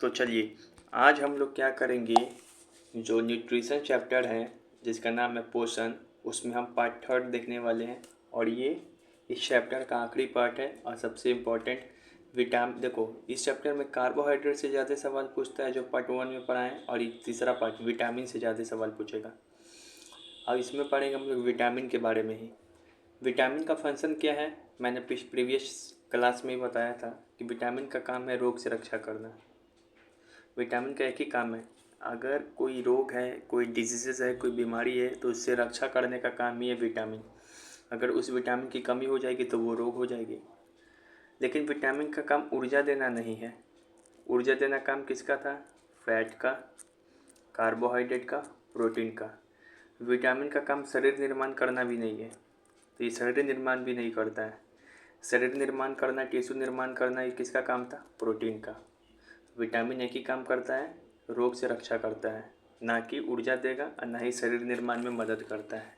तो चलिए आज हम लोग क्या करेंगे, जो न्यूट्रिशन चैप्टर है जिसका नाम है पोषण, उसमें हम पार्ट थर्ड देखने वाले हैं। और ये इस चैप्टर का आखिरी पार्ट है और सबसे इम्पोर्टेंट विटामिन। देखो इस चैप्टर में कार्बोहाइड्रेट से ज़्यादा सवाल पूछता है जो पार्ट वन में पढ़ाए हैं, और ये तीसरा पार्ट विटामिन से ज़्यादा सवाल पूछेगा। अब इसमें पढ़ेंगे हम लोग विटामिन के बारे में ही। विटामिन का फंक्शन क्या है, मैंने प्रीवियस क्लास में ही बताया था कि विटामिन का काम है रोग से रक्षा करना। विटामिन का एक ही काम है, अगर कोई रोग है, कोई डिजीज़ है, कोई बीमारी है, तो उससे रक्षा करने का काम ही है विटामिन। अगर उस विटामिन की कमी हो जाएगी तो वो रोग हो जाएगी। लेकिन विटामिन का काम ऊर्जा देना नहीं है। ऊर्जा देना काम किसका था? फैट का, कार्बोहाइड्रेट का, प्रोटीन का। विटामिन का काम शरीर निर्माण करना भी नहीं है, तो ये शरीर निर्माण भी नहीं करता है। शरीर निर्माण करना, टिश्यू निर्माण करना, ये किसका काम था? प्रोटीन का। विटामिन एक ही काम करता है, रोग से रक्षा करता है, ना कि ऊर्जा देगा और ना ही शरीर निर्माण में मदद करता है।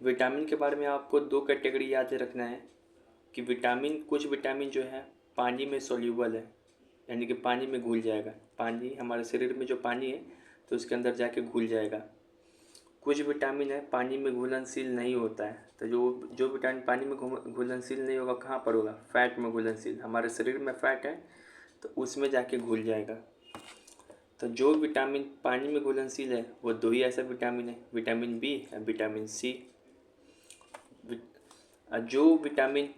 विटामिन के बारे में आपको दो कैटेगरी याद रखना है कि विटामिन, कुछ विटामिन जो है पानी में सोल्यूबल है, यानी कि पानी में घुल जाएगा। पानी, हमारे शरीर में जो पानी है तो उसके अंदर जाके घुल जाएगा। कुछ विटामिन है पानी में घुलनशील नहीं होता है, तो जो विटामिन पानी में घुलनशील नहीं होगा, कहाँ पर होगा? फैट में घुलनशील। हमारे शरीर में फैट है तो उसमें जाके घुल जाएगा। तो जो विटामिन पानी में घुलनशील है वो दो ही ऐसा विटामिन है, विटामिन बी और विटामिन सी। जो विटामिन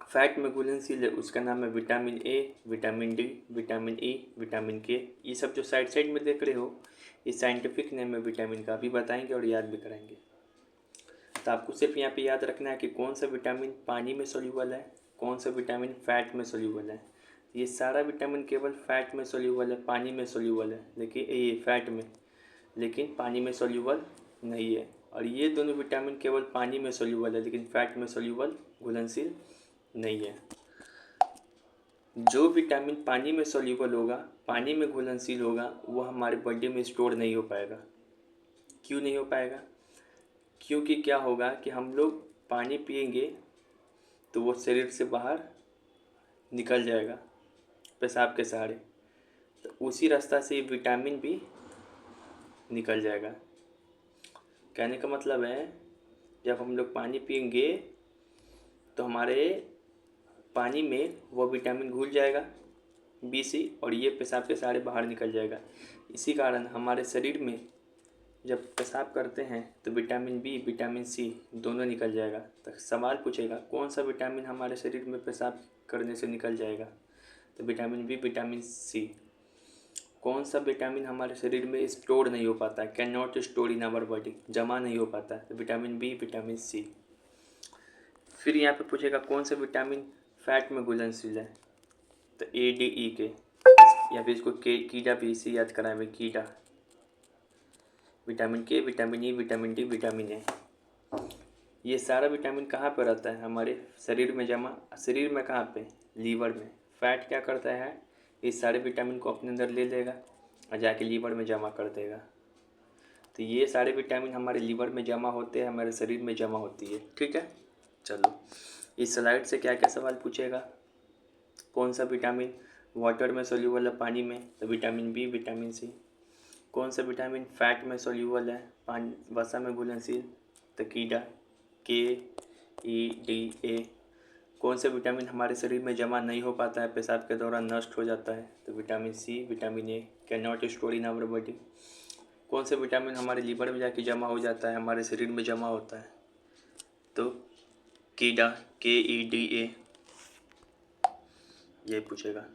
फैट में घुलनशील है उसका नाम है vitamin A, vitamin D, vitamin E, vitamin के। ये सब जो साइड साइड में देख रहे हो, ये साइंटिफिक नेम है विटामिन का, अभी बताएंगे और याद भी कराएंगे। तो आपको सिर्फ यहाँ पे याद रखना है कि कौन सा विटामिन पानी में सोल्यूबल है, कौन सा विटामिन फैट में सोल्यूबल है। ये सारा विटामिन केवल फैट में सोल्यूबल है, पानी में सोल्यूबल है, लेकिन ये फैट में, लेकिन पानी में सोल्यूबल नहीं है। और ये दोनों विटामिन केवल पानी में सोल्यूबल है, लेकिन फैट में सोल्यूबल, घुलनशील नहीं है। जो विटामिन पानी में सोल्यूबल होगा, पानी में घुलनशील होगा, वो हमारे बॉडी में स्टोर नहीं हो पाएगा। क्यों नहीं हो पाएगा? क्योंकि क्या होगा कि हम लोग पानी पिएंगे तो वो शरीर से बाहर निकल जाएगा पेशाब के सहारे, तो उसी रास्ता से विटामिन भी निकल जाएगा। कहने का मतलब है, जब हम लोग पानी पिएंगे तो हमारे पानी में वो विटामिन घुल जाएगा बी सी, और ये पेशाब के सहारे बाहर निकल जाएगा। इसी कारण हमारे शरीर में जब पेशाब करते हैं तो विटामिन बी, विटामिन सी दोनों निकल जाएगा। तो सवाल पूछेगा कौन सा विटामिन हमारे शरीर में पेशाब करने से निकल जाएगा, तो विटामिन बी, विटामिन सी। कौन सा विटामिन हमारे शरीर में स्टोर नहीं हो पाता है, can not store in our body, जमा नहीं हो पाता है, तो विटामिन बी, विटामिन सी। फिर यहाँ पे पूछेगा कौन सा विटामिन फैट में घुलनशील है, तो ए, डी, ई के, या फिर इसको के, कीड़ा भी इसे याद कराए हुए, कीड़ा। विटामिन के, vitamin E, vitamin D, vitamin A. ये सारा विटामिन कहाँ पर रहता है? हमारे शरीर में जमा। शरीर में कहाँ पे? लीवर में। फैट क्या करता है? इस सारे विटामिन को अपने अंदर ले लेगा और जाके लीवर में जमा कर देगा। तो ये सारे विटामिन हमारे लीवर में जमा होते हैं, हमारे शरीर में जमा होती है। ठीक है, चलो इस स्लाइड से क्या क्या सवाल पूछेगा? कौन सा विटामिन वाटर में सोल्यूबल है, पानी में, तो विटामिन बी, विटामिन सी। कौन सा विटामिन फैट में सोल्यूबल है, पानी वसा में घुलनशील, तो कीड़ा, के, ई, डी, ए। कौन सा विटामिन हमारे शरीर में जमा नहीं हो पाता है, पेशाब के दौरान नष्ट हो जाता है, तो vitamin C, vitamin A, can not store in our body. कौन सा विटामिन हमारे लीवर में जाके जमा हो जाता है, हमारे शरीर में जमा होता है, तो कीड़ा, के, ई, डी, ए, ये पूछेगा।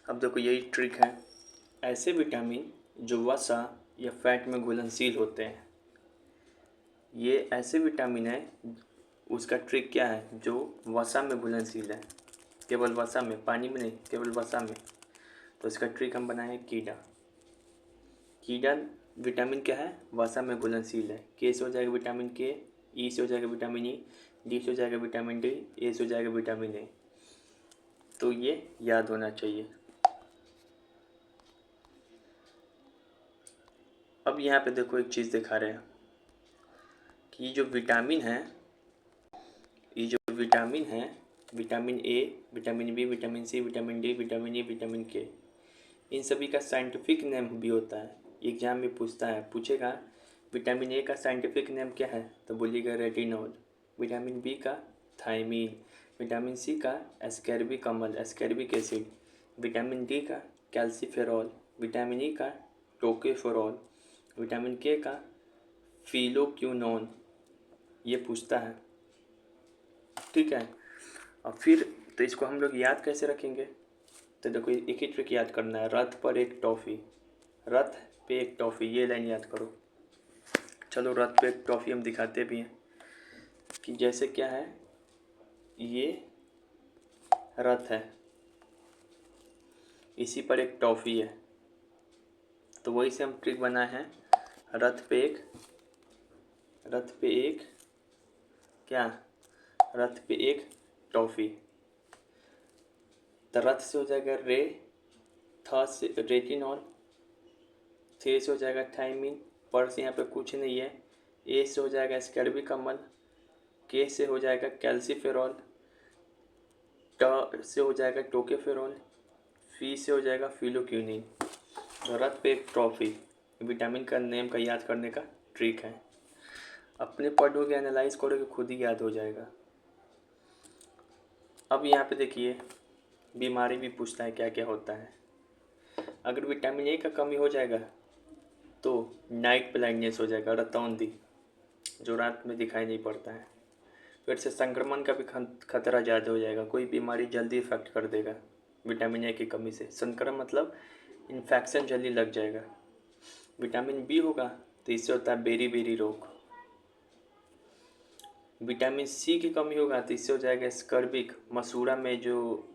अब देखो यही ट्रिक है, ऐसे विटामिन जो वसा या फैट में घुलनशील होते हैं, ये ऐसे विटामिन है, उसका ट्रिक क्या है? जो वसा में घुलनशील है, केवल वसा में, पानी में नहीं, केवल वसा में, तो इसका ट्रिक हम बनाए कीड़ा। कीड़ा विटामिन क्या है? वसा में घुलनशील है। के से हो जाएगा विटामिन के, ई से हो जाएगा विटामिन ई, डी से हो जाएगा विटामिन डी, ए से हो जाएगा विटामिन ए। तो ये याद होना चाहिए। अब यहाँ पे देखो एक चीज़ दिखा रहे हैं कि ये जो विटामिन है vitamin A, vitamin B, vitamin C, vitamin D, vitamin E, vitamin K. इन सभी का साइंटिफिक नेम भी होता है, एग्जाम में पूछेगा विटामिन ए का साइंटिफिक नेम क्या है, तो बोलिएगा रेटिनॉल। विटामिन बी का थायमीन, विटामिन सी का एस्कर्बिक एसिड, विटामिन डी का कैल्सीफेरॉल, विटामिन ई का टोकोफेरॉल, विटामिन के का फिलोक्विनोन। ये पूछता है, ठीक है। और फिर तो इसको हम लोग याद कैसे रखेंगे, तो देखो एक ही ट्रिक याद करना है, रथ पर एक टॉफ़ी, रथ पे एक टॉफ़ी, ये लाइन याद करो। चलो रथ पे एक टॉफ़ी हम दिखाते भी हैं कि जैसे क्या है, ये रथ है, इसी पर एक टॉफ़ी है, तो वही से हम ट्रिक बनाए हैं, रथ पे एक क्या, रथ पे एक टॉफ़ी। तो रथ से हो जाएगा रे, थ से रेटिनॉल, थे से हो जाएगा थायमीन, पर से यहाँ पे कुछ नहीं है, ए से हो जाएगा एस्कर्बिक अम्ल, के से हो जाएगा कैल्सीफेरॉल, ट से हो जाएगा टोकोफेरॉल, फी से हो जाएगा फिलोक्विनिन। तो रथ पे एक ट्रॉफी विटामिन का नेम का याद करने का ट्रिक है। अपने पढ़ोगे, एनालाइज करोगे, खुद ही याद हो जाएगा। अब यहाँ पे देखिए बीमारी भी पूछता है क्या क्या होता है। अगर विटामिन ए का कमी हो जाएगा तो नाइट ब्लाइंडनेस हो जाएगा, रतौंधी, जो रात में दिखाई नहीं पड़ता है। फिर से संक्रमण का भी खतरा ज़्यादा हो जाएगा, कोई बीमारी जल्दी इफेक्ट कर देगा विटामिन ए की कमी से। संक्रमण मतलब इन्फेक्शन जल्दी लग जाएगा। विटामिन बी होगा तो इससे होता है बेरी रोग। विटामिन सी की कमी होगा तो इससे हो जाएगा स्कर्बिक, मसूड़ा में जो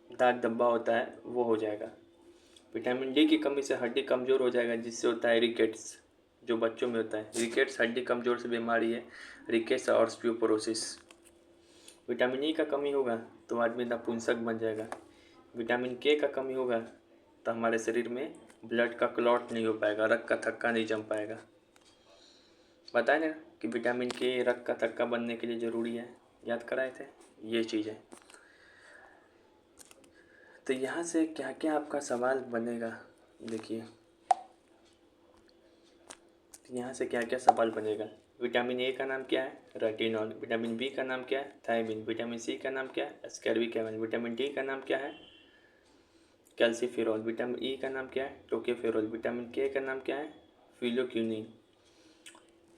दाग धब्बा होता है वो हो जाएगा। विटामिन डी की कमी से हड्डी कमज़ोर हो जाएगा, जिससे होता है रिकेट्स, जो बच्चों में होता है। रिकेट्स हड्डी कमज़ोर से बीमारी है, रिकेट्स और ऑस्टियोपोरोसिस। विटामिन ई का कमी होगा तो आदमी नपुंसक बन जाएगा। विटामिन के का कमी होगा तो हमारे शरीर में ब्लड का क्लॉट नहीं हो पाएगा, रक्त का थक्का नहीं जम पाएगा। बताए ना कि विटामिन के रक्त का थक्का बनने के लिए ज़रूरी है, याद कराए थे ये चीज़ें। तो यहाँ से क्या क्या आपका सवाल बनेगा, देखिए यहाँ से क्या क्या सवाल बनेगा। विटामिन ए का नाम क्या है, रेटिनॉल। विटामिन बी का नाम क्या है, थायमीन। विटामिन सी का नाम क्या है, एस्कर्बिक एसिड। विटामिन डी का नाम क्या है, कैल्सीफेरॉल। विटामिन ई का नाम क्या है, टोकोफेरॉल। विटामिन के का नाम क्या है, फिलोक्विनिन।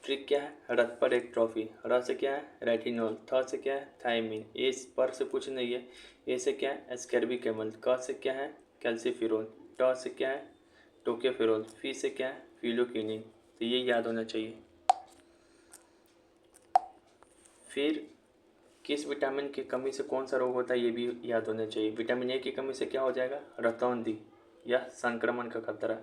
ट्रिक क्या है, रथ पर एक ट्रॉफी। र से क्या है, रेटिनॉल। थ से क्या है, थायमीन। ए पर से कुछ नहीं है, ए से क्या है, एस्कर्बिक एसिड। क से क्या है, कैल्सीफेरॉल। ट से क्या है, टोकोफेरॉल। फी से क्या है, फिलोक्विनिन। तो ये याद होना चाहिए। फिर किस विटामिन की कमी से कौन सा रोग होता है ये भी याद होना चाहिए। विटामिन ए की कमी से क्या हो जाएगा, रतौंधी या संक्रमण का खतरा।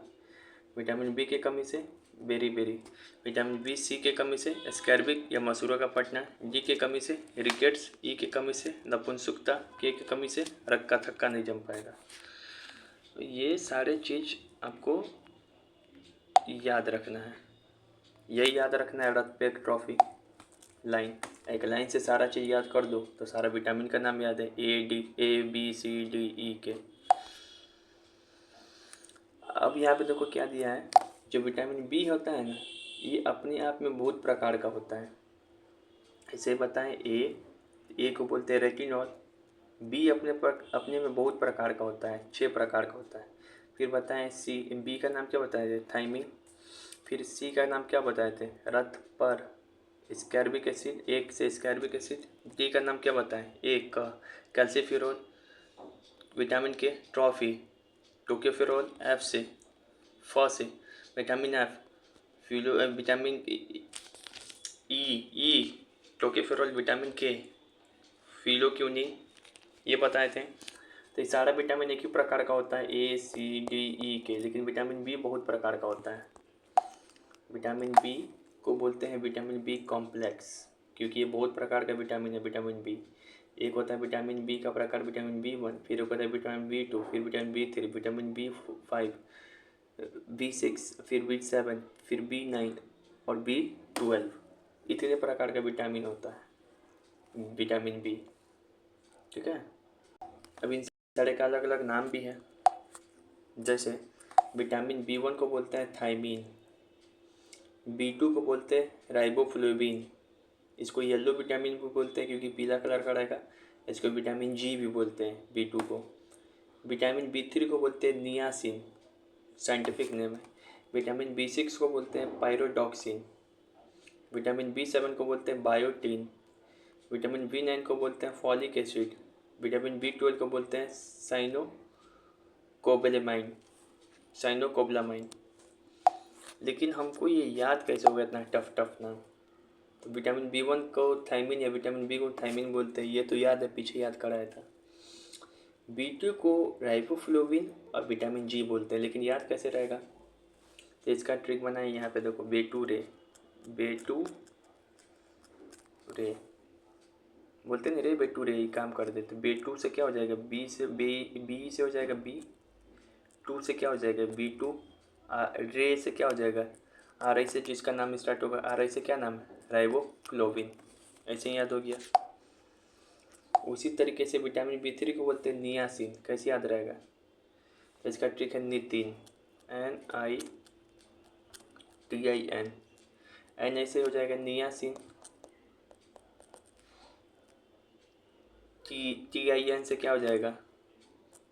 विटामिन बी की कमी से बेरी। विटामिन बी सी के कमी से स्कैर्बिक या मसूड़ा का फटना। डी के कमी से रिकेट्स। ई की कमी से नपुंसकता। के की कमी से रक्त का थक्का नहीं जम पाएगा। तो ये सारे चीज़ आपको याद रखना है, यही याद रखना है, रथ पे एक ट्रॉफी लाइन। एक लाइन से सारा चीज़ याद कर दो तो सारा विटामिन का नाम याद है, A B C D E के। अब यहाँ पे देखो क्या दिया है, जो विटामिन बी होता है ना, ये अपने आप में बहुत प्रकार का होता है। इसे बताएं, ए को बोलते हैं रेटिनॉल। बी अपने में बहुत प्रकार का होता है, 6 प्रकार का होता है। फिर बताएं सी, बी का नाम क्या बताए थे, थायमीन। फिर सी का नाम क्या बताए थे, रथ पर स्कैर्बिक एसिड, एक से स्कैर्बिक एसिड। डी का नाम क्या बताएं, एक का कैल्सीफेरॉल। विटामिन के ट्रॉफी, टोकोफेरॉल। एफ से से vitamin F, vitamin E tocopherol. Vitamin के फिलोक्विनिन, ये बताए थे। तो ये सारा विटामिन एक ही प्रकार का होता है, ए सी डी ई के। लेकिन विटामिन बी बहुत प्रकार का होता है। विटामिन बी को बोलते हैं विटामिन बी कॉम्प्लेक्स, क्योंकि ये बहुत प्रकार का विटामिन है। विटामिन बी एक होता है विटामिन बी का प्रकार विटामिन बी1, फिर एक होता है विटामिन बी2, फिर vitamin B3, vitamin B5, B6, फिर बी7, फिर बी9 और बी12। इतने प्रकार का विटामिन होता है विटामिन बी। ठीक है। अब इन सारे का अलग अलग नाम भी है। जैसे विटामिन B1 को बोलते हैं थायमीन, B2 को बोलते हैं राइबोफ्लेविन, इसको येलो विटामिन भी बोलते हैं क्योंकि पीला कलर का रहेगा। इसको विटामिन G भी बोलते हैं B2 को। विटामिन B3 को बोलते हैं नियासिन, साइंटिफिक नेम है। विटामिन B6 को बोलते हैं पायरोडॉक्सिन। विटामिन B7 को बोलते हैं बायोटीन। विटामिन B9 को बोलते हैं फॉलिक एसिड। विटामिन B12 को बोलते हैं साइनोकोबलामाइन। लेकिन हमको ये याद कैसे होगा इतना टफ नाम। तो विटामिन B1 को थायमीन या विटामिन B को थायमीन बोलते हैं, ये तो याद है, पीछे याद कराया था। B2 को राइबोफ्लेविन और विटामिन G बोलते हैं, लेकिन याद कैसे रहेगा। तो इसका ट्रिक बनाए यहाँ पे देखो, बेटू रे बोलते नहीं, रे बेटू रे, काम कर देते। B2 से क्या हो जाएगा, बी से हो जाएगा B2 से क्या हो जाएगा B2, रे से क्या हो जाएगा RI से, जिसका नाम स्टार्ट होगा RI से क्या नाम है, राइबोफ्लेविन। ऐसे ही याद हो गया। उसी तरीके से विटामिन B3 को बोलते हैं नियासिन, कैसे याद रहेगा। तो इसका ट्रिक है नितिन, NITIN, N ऐसे हो जाएगा नियासिन, TIN से क्या हो जाएगा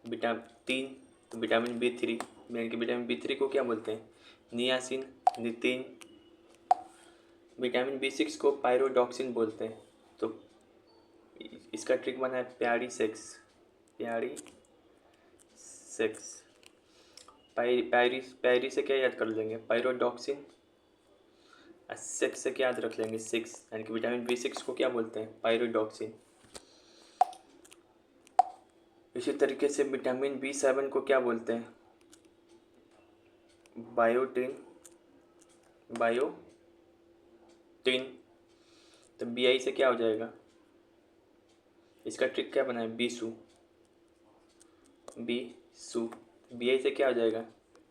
विटामिन B3, यानी कि विटामिन B3 को क्या बोलते हैं नियासिन, नितिन। विटामिन B6 को पायरोडॉक्सिन बोलते हैं। तो इसका ट्रिक बना है प्यारी सेक्स, पैरी से क्या याद कर लेंगे, पायरोडॉक्सिन। सेक्स से क्या याद रख लेंगे, 6, यानी कि विटामिन B6 को क्या बोलते हैं, पायरोडॉक्सिन। इसी तरीके से विटामिन B7 को क्या बोलते हैं, बायोटीन। तो BI से क्या हो जाएगा, इसका ट्रिक क्या बनाए, बीसू। BI से क्या हो जाएगा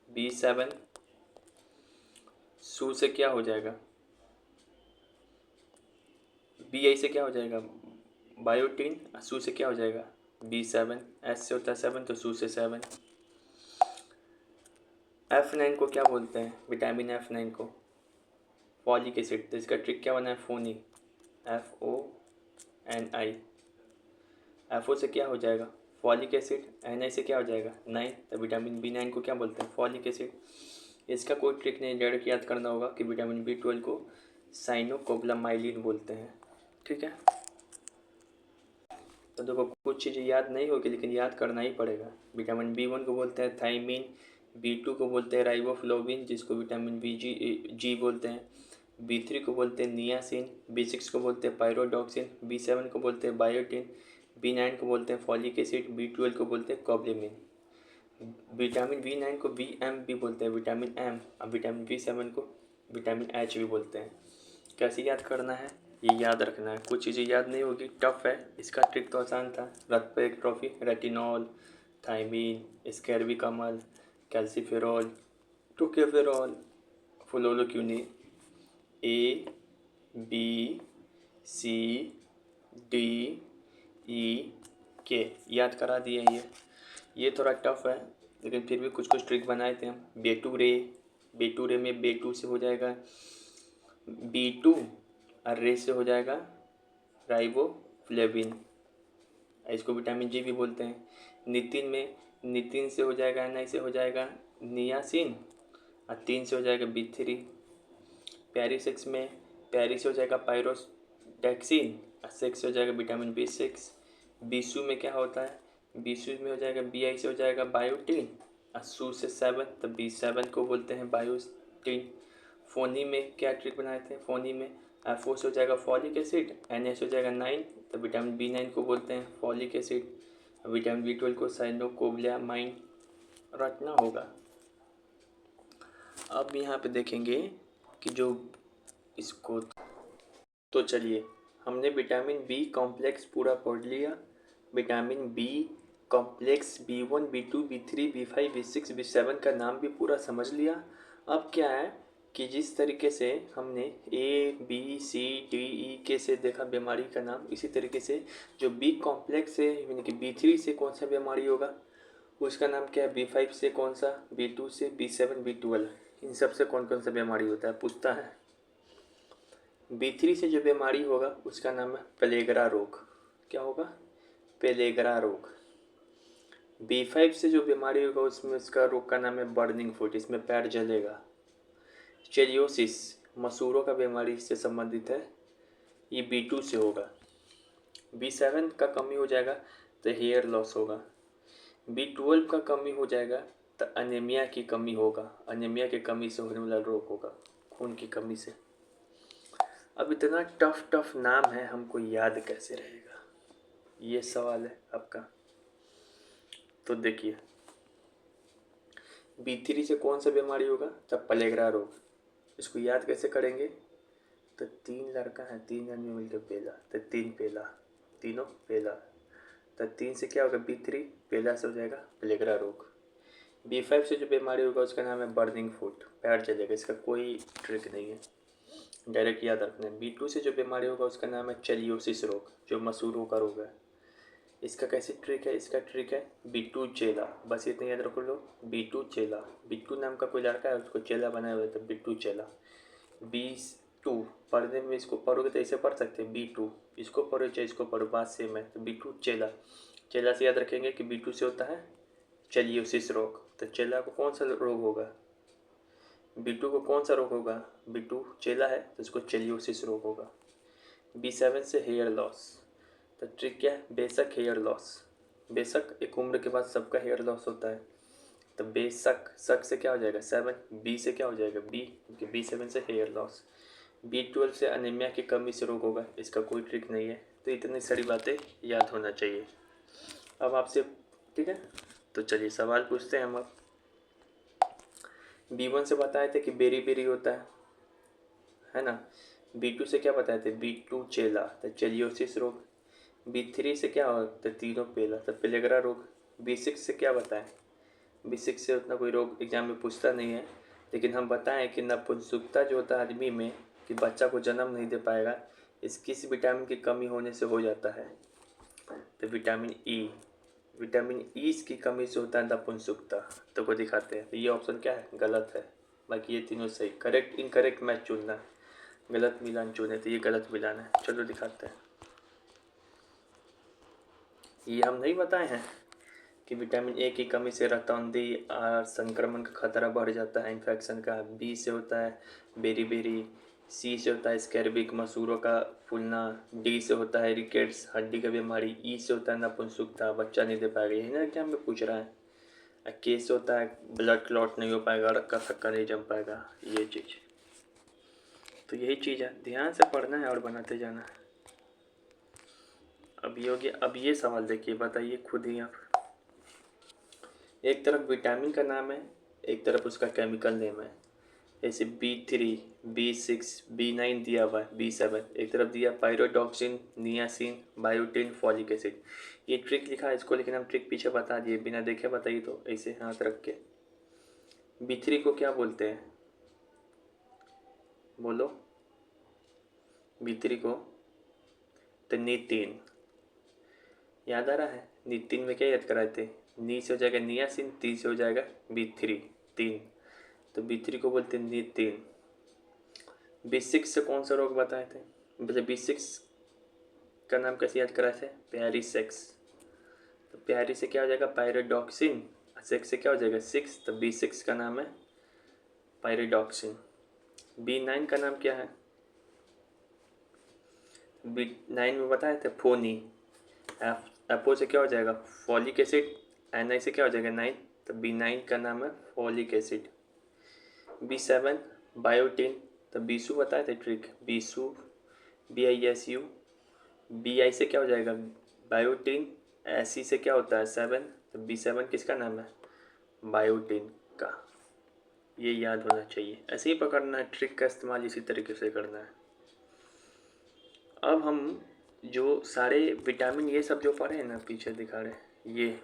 B7, सू से क्या हो जाएगा, BI से क्या हो जाएगा बायोटीन, सू से क्या हो जाएगा B7, S से होता है 7 तो सू से 7। F9 को क्या बोलते हैं, विटामिन F9 को फॉलिक एसिड। तो इसका ट्रिक क्या बना है, फोनी, FONI। FO से क्या हो जाएगा फॉलिक एसिड, NI से क्या हो जाएगा 9, तो विटामिन B9 को क्या बोलते हैं, फॉलिक एसिड। इसका कोई ट्रिक नहीं, डायरेक्ट याद करना होगा कि विटामिन B12 को साइनोकोबलामाइलिन बोलते हैं। ठीक है। तो देखो कुछ चीज़ें याद नहीं होगी, लेकिन याद करना ही पड़ेगा। विटामिन B1 को बोलते हैं थायमीन, B2 को बोलते हैं राइबोफ्लेविन, जिसको विटामिन G बोलते हैं, B3 को बोलते हैं नियासिन, B6 को बोलते हैं पायरोडॉक्सिन, B7 को बोलते हैं बायोटिन, B9 को बोलते हैं फॉलिक एसिड, B12 को बोलते हैं कोबलेमिन। विटामिन B9 को VM भी बोलते हैं, विटामिन M, और विटामिन B7 को विटामिन H भी बोलते हैं। कैसे याद करना है, ये याद रखना है। कुछ चीज़ें याद नहीं होगी, टफ है। इसका ट्रिक तो आसान था, रक्त पे एक ट्रॉफी, रेटिनॉल, थायमीन, स्कैरबिकमल, कैल्सीफेरॉल, टोकोफेरॉल, फ्लोरोक्विनिन, ABCDEK याद करा दिए हैं। ये थोड़ा टफ है, लेकिन फिर भी कुछ कुछ ट्रिक बनाए थे हम। बेटू रे में B2 से हो जाएगा B2, और रे से हो जाएगा राइबोफ्लेविन, इसको विटामिन G भी बोलते हैं। नितिन से हो जाएगा NI से हो जाएगा नियासिन, और 3 से हो जाएगा B3। प्यारी से हो जाएगा पायरोडॉक्सिन, और 6 से हो जाएगा विटामिन B6। बीसू में क्या होता है, बीसू में हो जाएगा BI से हो जाएगा बायोटीन, और सू से 7, तो B7 को बोलते हैं बायोटीन। फोनी में क्या ट्रिक बनाए थे, फोनी में FO से हो जाएगा फॉलिक एसिड, NA से हो जाएगा 9, तो विटामिन B9 को बोलते हैं फॉलिक एसिड। विटामिन B12 को साइनोकोबलामाइन रटना होगा। अब यहाँ पे देखेंगे कि जो इसको, तो चलिए हमने विटामिन B कॉम्प्लेक्स पूरा पढ़ लिया। Vitamin B complex B1, B2, B3, B5, B6, B7 का नाम भी पूरा समझ लिया। अब क्या है कि जिस तरीके से हमने A B C D E के से देखा बीमारी का नाम, इसी तरीके से जो बी कॉम्प्लेक्स से यानी कि B3 से कौन सा बीमारी होगा उसका नाम क्या है, B5 से कौन सा, B2 से, B7, B12, इन सब से कौन कौन सा बीमारी होता है पूछता है। B3 से जो बीमारी होगा उसका नाम है पेलेग्रा रोग। क्या होगा, पेलेग्रा रोग। B5 से जो बीमारी होगा उसमें उसका रोग का नाम है बर्निंग फुट, इसमें पैर जलेगा। चेलियोसिस, मसूड़ों का बीमारी इससे संबंधित है, ये B2 से होगा। B7 का कमी हो जाएगा तो हेयर लॉस होगा। B12 का कमी हो जाएगा तो अनीमिया की कमी होगा, अनीमिया की कमी से होने वाला रोग होगा, खून की कमी से। अब इतना टफ नाम है, हमको याद कैसे रहेगा, ये सवाल है आपका। तो देखिए B3 से कौन सा बीमारी होगा, तब पेलेग्रा रोग। इसको याद कैसे करेंगे, तो 3 लड़का है, 3 आदमी मिलकर पेला, तो 3 पेला, तीनों पेला, तो 3 से क्या होगा B3, पेला से हो जाएगा पेलेग्रा रोग। B5 से जो बीमारी होगा उसका नाम है बर्निंग फुट, पैर जलेगा, इसका कोई ट्रिक नहीं है, डायरेक्ट याद रखना है। B2 से जो बीमारी होगा उसका नाम है चेलियोसिस रोग, जो मसूड़ों का रोग है। इसका कैसे ट्रिक है, इसका ट्रिक है B2 चेला, बस इतना याद रखो लो, B2 चेला। B2 नाम का कोई लड़का है, उसको चेला बनाए हुए, तो B2 चेला। B2 पढ़ने में इसको पढ़ोगे तो ऐसे पढ़ सकते हैं B2, इसको पढ़ो चाहे इसको पढ़ो, बात सेम है। तो B2 चेला, चेला से याद रखेंगे कि B2 से होता है चेलियोसिस रोग। तो चेला को कौन सा रोग होगा, B2 को कौन सा रोग होगा, B2 चेला है तो इसको चेलियोसिस रोग होगा। B7 से हेयर लॉस, तो ट्रिक क्या है, बेशक हेयर लॉस, बेशक एक उम्र के बाद सबका हेयर लॉस होता है, तो बेशक शक से क्या हो जाएगा 7, बी से क्या हो जाएगा बी, क्योंकि B7 से हेयर लॉस। B12 से अनीमिया की कमी से रोग होगा, इसका कोई ट्रिक नहीं है। तो इतनी सारी बातें याद होना चाहिए। अब आपसे ठीक है, तो चलिए सवाल पूछते हैं हम अब। B1 से बताए थे कि बेरी बेरी होता है ना। B2 से क्या बताए थे, B2 चेला, तो चेलियोसिस रोग। B3 से क्या होता है, तीनों पेला, तो पेलेग्रा रोग। B6 से क्या बताएं, B6 से उतना कोई रोग एग्जाम में पूछता नहीं है, लेकिन हम बताएं कि नपुंसकता जो होता है आदमी में, कि बच्चा को जन्म नहीं दे पाएगा, इस किस विटामिन की कमी होने से हो जाता है, तो विटामिन ई, विटामिन ई की कमी से होता है नपुंसकता। तो को दिखाते हैं, तो ये ऑप्शन क्या है, गलत है। बाकी ये तीनों सही, करेक्ट इनकरेक्ट मैच चुनना है, गलत मिलान चुने, तो ये गलत मिलान है। चलो दिखाते हैं, ये हम नहीं बताए हैं कि विटामिन ए की कमी से रतौंधी और संक्रमण का खतरा बढ़ जाता है, इन्फेक्शन का। बी से होता है बेरी बेरी, सी से होता है स्कैरबिक, मसूड़ों का फूलना। डी से होता है रिकेट्स, हड्डी का बीमारी। ई से होता है नपुंसकता, बच्चा नहीं दे पाएगा, यही ना एग्जाम में पूछ रहा है। के से होता है ब्लड क्लॉट नहीं हो पाएगा, रक्का थक्का नहीं जम पाएगा, ये चीज़। तो यही चीज़ है, ध्यान से पढ़ना है और बनाते जाना है। अब ये हो गया। अब ये सवाल देखिए, बताइए खुद ही आप। एक तरफ विटामिन का नाम है, एक तरफ उसका केमिकल नेम है। जैसे B3, B6, B9 दिया हुआ है, B7 एक तरफ दिया pyridoxine, niacin, biotin, folic acid. ये ट्रिक लिखा है इसको, लेकिन हम ट्रिक पीछे बता दिए, बिना देखे बताइए। तो ऐसे हाथ रख के B3 को क्या बोलते हैं, बोलो B3 को, तो नितिन। याद आ रहा है, नितिन में क्या याद कराए थे, नी से हो जाएगा नियासिन, ती से हो जाएगा B3, 3, तो B3 को बोलते हैं नितिन। B6 से कौन सा रोग बताए थे, मतलब B6 का नाम कैसे याद कराए थे, प्यारी सेक्स, तो प्यारी से क्या हो जाएगा पायरोडॉक्सिन, सेक्स से क्या हो जाएगा 6, तो B6 का नाम है पायरोडॉक्सिन। B9 का नाम क्या है, B9 में बताए थे फोनी, एफओ से क्या हो जाएगा फॉलिक एसिड, NI से क्या हो जाएगा 9, तो B9 का नाम है फॉलिक एसिड। B7 बायोटिन, तो बीसू बताए थे ट्रिक, बीसू BISU, BI से क्या हो जाएगा बायोटिन, SE से क्या होता है 7, तो B7 किसका नाम है बायोटिन का। ये याद होना चाहिए, ऐसे ही पकड़ना है, ट्रिक का इस्तेमाल इसी तरीके से करना है। अब हम जो सारे विटामिन ये सब जो पढ़े हैं ना, पीछे दिखा रहे, ये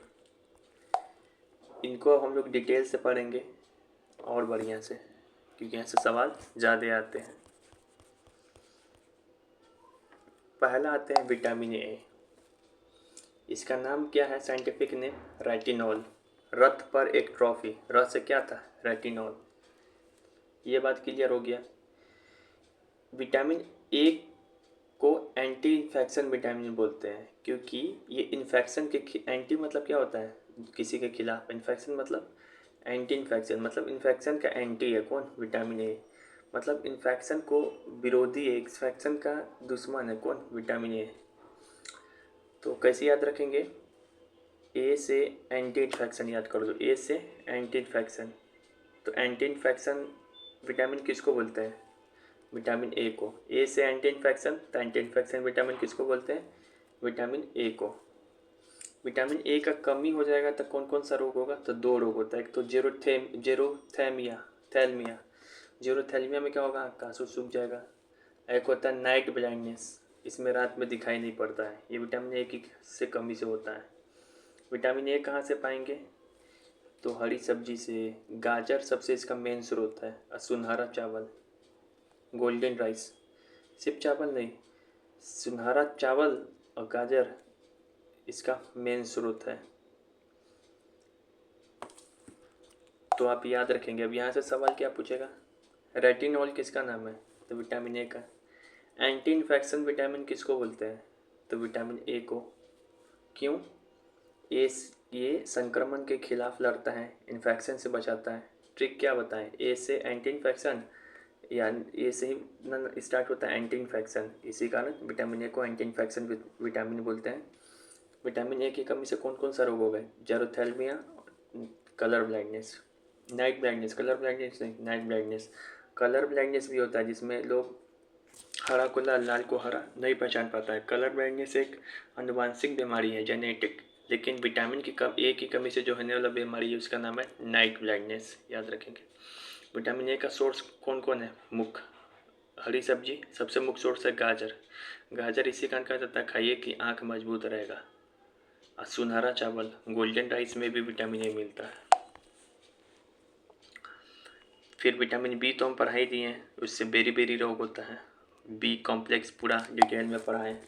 इनको हम लोग डिटेल से पढ़ेंगे और बढ़िया से, क्योंकि यहाँ से सवाल ज़्यादा आते हैं। पहला आते हैं विटामिन ए। इसका नाम क्या है साइंटिफिक नेम? रेटिनॉल। रथ पर एक ट्रॉफी, रथ से क्या था? रेटिनॉल। ये बात क्लियर हो गया। विटामिन ए को एंटी इन्फेक्शन विटामिन बोलते हैं, क्योंकि ये इन्फेक्शन के एंटी मतलब क्या होता है? किसी के खिलाफ। इन्फेक्शन मतलब एंटी इन्फेक्शन, मतलब इन्फेक्शन का एंटी है कौन? Vitamin A. मतलब इन्फेक्शन को विरोधी है, इन्फेक्शन का दुश्मन है कौन? Vitamin A. तो कैसे याद रखेंगे? ए से एंटी इन्फेक्शन याद कर दो, ए से एंटी इन्फेक्शन। तो एंटी इन्फेक्शन विटामिन किसको बोलते हैं? विटामिन ए को। ए से एंटी इन्फेक्शन, तो एंटी इन्फेक्शन विटामिन किसको बोलते हैं? विटामिन ए को। विटामिन ए का कमी हो जाएगा तो कौन कौन सा रोग होगा? तो 2 रोग होता है। एक तो थैलमिया। जेरोथैलमिया में क्या होगा? आँख का आंसू सूख जाएगा। एक होता है नाइट ब्लाइंडनेस, इसमें रात में दिखाई नहीं पड़ता है, ये विटामिन ए की से कमी से होता है। विटामिन ए कहाँ से पाएंगे? तो हरी सब्जी से। गाजर सबसे इसका मेन स्रोत है, और सुनहरा चावल, गोल्डन राइस। सिर्फ चावल नहीं, सुनहरा चावल और गाजर इसका मेन स्रोत है। तो आप याद रखेंगे। अब यहाँ से सवाल क्या पूछेगा? रेटिनॉल किसका नाम है? तो विटामिन ए का। एंटी इन्फेक्शन विटामिन किसको बोलते हैं? तो विटामिन ए को। क्यों? ये संक्रमण के खिलाफ लड़ता है, इन्फेक्शन से बचाता है। ट्रिक क्या बताएं? ए से एंटी इन्फेक्शन, या ए से ही स्टार्ट होता है एंटी इन्फेक्शन, इसी कारण विटामिन ए को एंटी इन्फेक्शन विटामिन बोलते हैं। विटामिन ए की कमी से कौन कौन सा रोग हो गए? Xerophthalmia, colour blindness, night blindness, colour blindness नहीं, नाइट ब्लाइंडनेस। कलर ब्लाइंडनेस भी होता है जिसमें लोग हरा को लाल, लाल को हरा नहीं पहचान पाता है। कलर ब्लाइंडनेस एक आनुवांशिक बीमारी है, जेनेटिक। लेकिन विटामिन की ए की कमी से जो होने वाला बीमारी है उसका नाम है नाइट ब्लाइंडनेस, याद रखेंगे। विटामिन ए का सोर्स कौन कौन है? मुख्य हरी सब्जी, सबसे मुख्य सोर्स है गाजर। गाजर इसी कारण कहा जाता है खाइए कि आँख मजबूत रहेगा। और सुनहरा चावल, गोल्डन राइस में भी विटामिन ए मिलता है। फिर विटामिन बी तो हम पढ़ा ही दिए हैं, उससे बेरी बेरी रोग होता है। बी कॉम्प्लेक्स पूरा डिटेल में पढ़ा है।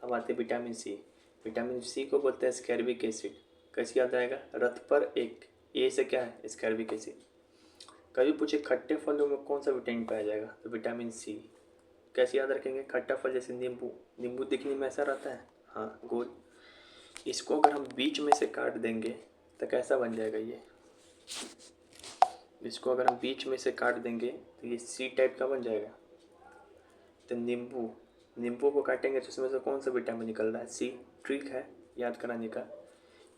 अब आते हैं विटामिन सी। विटामिन सी को बोलते हैं स्कैर्बिक एसिड। कैसे याद आएगा? रथ पर एक, ए से क्या है? स्कैर्बिक एसिड। कभी पूछे खट्टे फलों में कौन सा विटामिन पाया जाएगा? तो विटामिन सी। कैसे याद रखेंगे? खट्टा फल जैसे नींबू, नींबू दिखने में ऐसा रहता है, हाँ गोल। इसको अगर हम बीच में से काट देंगे तो कैसा बन जाएगा ये? इसको अगर हम बीच में से काट देंगे तो ये सी टाइप का बन जाएगा। तो नींबू को काटेंगे तो उसमें से कौन सा विटामिन निकल रहा है? सी। ट्रिक है याद कराने का।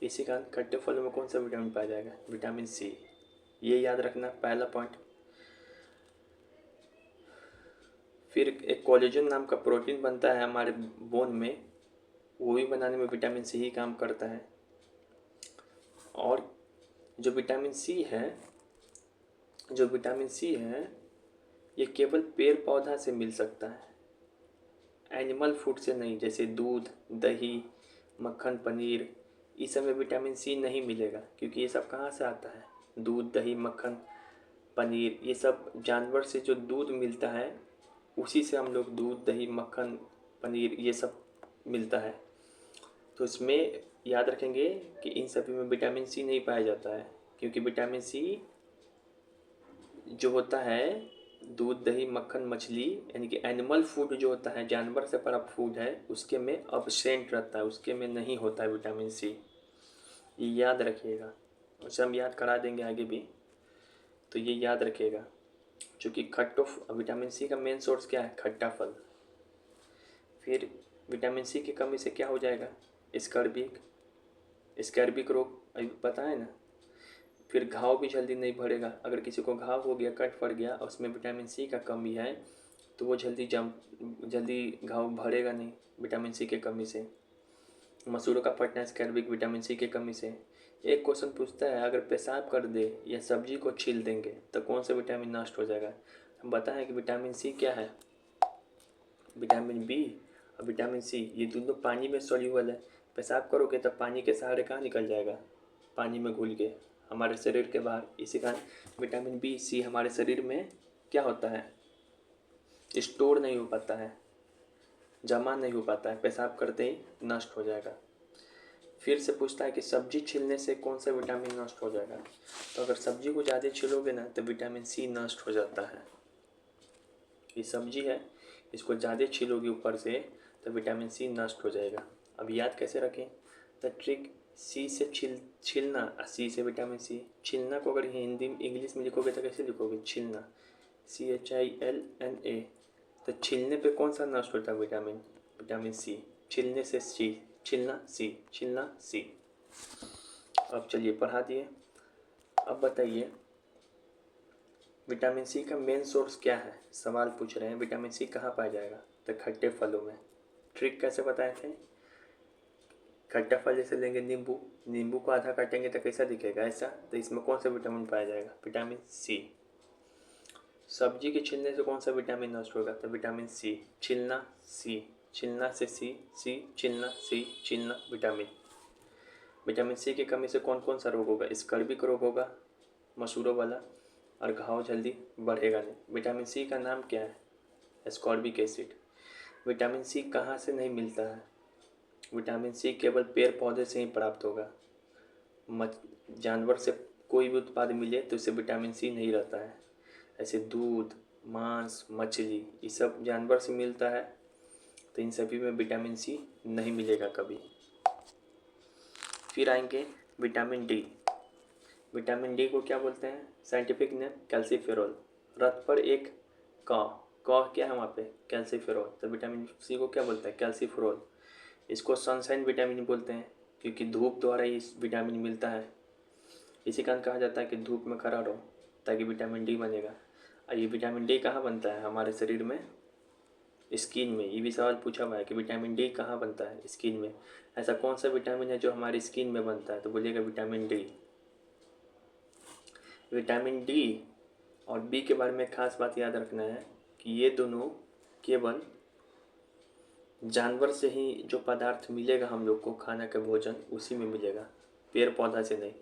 इसी कारण खट्टे फलों में कौन सा विटामिन पाया जाएगा? Vitamin C. ये याद रखना पहला पॉइंट। फिर एक कोलेजन नाम का प्रोटीन बनता है हमारे बोन में, वो भी बनाने में विटामिन सी ही काम करता है। और जो विटामिन सी है ये केवल पेड़ पौधा से मिल सकता है, एनिमल फूड से नहीं। जैसे दूध, दही, मक्खन, पनीर, इस सब में विटामिन सी नहीं मिलेगा, क्योंकि ये सब कहाँ से आता है? दूध, दही, मक्खन, पनीर, ये सब जानवर से जो दूध मिलता है उसी से हम लोग दूध, दही, मक्खन, पनीर ये सब मिलता है। तो इसमें याद रखेंगे कि इन सभी में विटामिन सी नहीं पाया जाता है, क्योंकि विटामिन सी जो होता है दूध, दही, मक्खन, मछली, यानी कि एनिमल फूड जो होता है, जानवर से प्राप्त फूड है, उसके में अब्सेंट रहता है, उसके में नहीं होता है विटामिन सी। ये याद रखिएगा, उसे हम याद करा देंगे आगे भी, तो ये याद रखिएगा। चूँकि विटामिन सी का मेन सोर्स क्या है? खट्टा फल। फिर विटामिन सी की कमी से क्या हो जाएगा? स्कैर्बिक रोग अभी पता है ना। फिर घाव भी जल्दी नहीं भरेगा। अगर किसी को घाव हो गया, कट पड़ गया और उसमें विटामिन सी का कमी है तो वो जल्दी घाव भरेगा नहीं, विटामिन सी के कमी से। मसूरों का फटना स्कैर्बिक विटामिन सी के कमी से। एक क्वेश्चन पूछता है अगर पेशाब कर दे या सब्जी को छील देंगे तो कौन सा विटामिन नष्ट हो जाएगा? हम बताएं कि विटामिन सी क्या है? विटामिन बी और विटामिन सी ये दोनों पानी में सोल्यूबल है। पेशाब करोगे तब पानी के सहारे कहाँ निकल जाएगा? पानी में घुल के। हमारे शरीर के बाहर। इसी कारण विटामिन बी सी हमारे शरीर में क्या होता है, स्टोर नहीं हो पाता है, जमा नहीं हो पाता है, पेशाब करते ही नष्ट हो जाएगा। फिर से पूछता है कि सब्जी छीलने से कौन सा विटामिन नष्ट हो जाएगा। तो अगर सब्जी को ज़्यादा छीलोगे ना तो विटामिन सी नष्ट हो जाता है। ये सब्जी है, इसको ज़्यादा छीलोगे ऊपर से तो विटामिन सी नष्ट हो जाएगा। अब याद कैसे रखें, द ट्रिक सी से छीलना, सी से विटामिन सी। छीलना को अगर हिंदी इंग्लिश में लिखोगे तो कैसे लिखोगे, छीलना, CHILNA। तो छीलने पे कौन सा नष्ट होता है विटामिन, विटामिन सी। छीलने से सी, छीलना सी, छीलना सी। अब चलिए पढ़ा दिए। अब बताइए विटामिन सी का मेन सोर्स क्या है, सवाल पूछ रहे हैं विटामिन सी कहाँ पाया जाएगा। तो खट्टे फलों में। ट्रिक कैसे बताए थे, खट्टा फल जैसे लेंगे नींबू, नींबू को आधा काटेंगे तो कैसा दिखेगा, ऐसा। तो इसमें कौन सा विटामिन पाया जाएगा, विटामिन सी। सब्जी के छिलने से कौन सा विटामिन नष्ट होगा, तो विटामिन सी। छिलना सी, छिलना से सी, सी छिलना सी, छिलना विटामिन। विटामिन सी की कमी से कौन कौन सा रोग होगा, स्कर्विक रोग होगा, मसूड़ों वाला, और घाव जल्दी बढ़ेगा नहीं। विटामिन सी का नाम क्या है, एस्कॉर्बिक एसिड। विटामिन सी कहाँ से नहीं मिलता है, विटामिन सी केवल पेड़ पौधे से ही प्राप्त होगा। जानवर से कोई भी उत्पाद मिले तो इससे विटामिन सी नहीं रहता है। ऐसे दूध, मांस, मछली, ये सब जानवर से मिलता है, तो इन सभी में विटामिन सी नहीं मिलेगा कभी। फिर आएंगे विटामिन डी। विटामिन डी को क्या बोलते हैं, साइंटिफिक नेम कैल्सीफेरोल। रथ पर एक क क्या है वहाँ पे, कैल्सीफेरोल। तो विटामिन सी को क्या बोलते हैं, कैल्सीफेरोल। इसको सनशाइन विटामिन बोलते हैं क्योंकि धूप द्वारा ही विटामिन मिलता है। इसी कारण कहा जाता है कि धूप में खड़ा रहो ताकि विटामिन डी बनेगा। और ये विटामिन डी कहाँ बनता है हमारे शरीर में, स्किन में। ये भी सवाल पूछा हुआ है कि विटामिन डी कहाँ बनता है, स्किन में। ऐसा कौन सा विटामिन है जो हमारी स्किन में बनता है, तो बोलिएगा विटामिन डी। विटामिन डी और बी के बारे में खास बात याद रखना है कि ये दोनों केवल जानवर से ही जो पदार्थ मिलेगा हम लोग को, खाना का भोजन उसी में मिलेगा, पेड़ पौधा से नहीं।